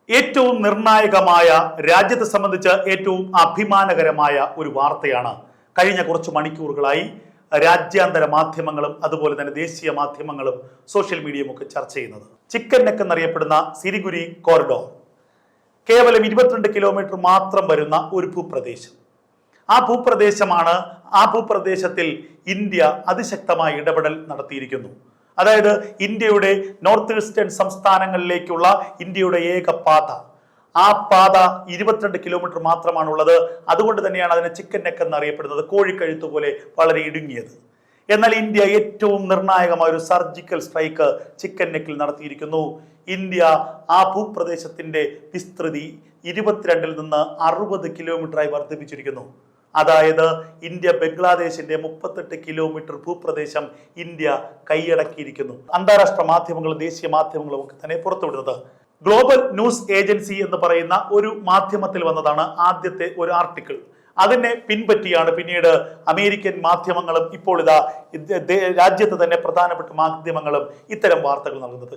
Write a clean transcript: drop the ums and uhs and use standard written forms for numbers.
ഏറ്റവും നിർണായകമായ രാജ്യത്തെ സംബന്ധിച്ച് ഏറ്റവും അഭിമാനകരമായ ഒരു വാർത്തയാണ് കഴിഞ്ഞ കുറച്ച് മണിക്കൂറുകളായി രാജ്യാന്തര മാധ്യമങ്ങളും അതുപോലെ തന്നെ ദേശീയ മാധ്യമങ്ങളും സോഷ്യൽ മീഡിയയും ഒക്കെ ചർച്ച ചെയ്യുന്നത്. ചിക്കൻ നെക്ക് എന്നറിയപ്പെടുന്ന സിലിഗുരി കോറിഡോർ കേവലം 22 കിലോമീറ്റർ മാത്രം വരുന്ന ഒരു ഭൂപ്രദേശം. ആ ഭൂപ്രദേശത്തിൽ ഇന്ത്യ അതിശക്തമായ ഇടപെടൽ നടത്തിയിരിക്കുന്നു. അതായത് ഇന്ത്യയുടെ നോർത്ത് ഈസ്റ്റേൺ സംസ്ഥാനങ്ങളിലേക്കുള്ള ഇന്ത്യയുടെ ഏക പാത, ആ പാത 22 കിലോമീറ്റർ മാത്രമാണുള്ളത്. അതുകൊണ്ട് തന്നെയാണ് അതിനെ ചിക്കൻ നെക്ക് എന്നറിയപ്പെടുന്നത്, കോഴിക്കഴുത്ത് പോലെ വളരെ ഇടുങ്ങിയത്. എന്നാൽ ഇന്ത്യ ഏറ്റവും നിർണായകമായ ഒരു സർജിക്കൽ സ്ട്രൈക്ക് ചിക്കൻ നെക്കിൽ നടത്തിയിരിക്കുന്നു. ഇന്ത്യ ആ ഭൂപ്രദേശത്തിന്റെ വിസ്തൃതി 22 നിന്ന് 60 കിലോമീറ്ററായി വർദ്ധിപ്പിച്ചിരിക്കുന്നു. അതായത് ഇന്ത്യ ബംഗ്ലാദേശിന്റെ 38 കിലോമീറ്റർ ഭൂപ്രദേശം ഇന്ത്യ കൈയടക്കിയിരിക്കുന്നു. അന്താരാഷ്ട്ര മാധ്യമങ്ങളും ദേശീയ മാധ്യമങ്ങളും ഒക്കെ തന്നെ പുറത്തുവിടുന്നത്. ഗ്ലോബൽ ന്യൂസ് ഏജൻസി എന്ന് പറയുന്ന ഒരു മാധ്യമത്തിൽ വന്നതാണ് ആദ്യത്തെ ഒരു ആർട്ടിക്കിൾ. അതിനെ പിൻപറ്റിയാണ് പിന്നീട് അമേരിക്കൻ മാധ്യമങ്ങളും ഇപ്പോൾ രാജ്യത്ത് തന്നെ പ്രധാനപ്പെട്ട മാധ്യമങ്ങളും ഇത്തരം വാർത്തകൾ നൽകുന്നത്.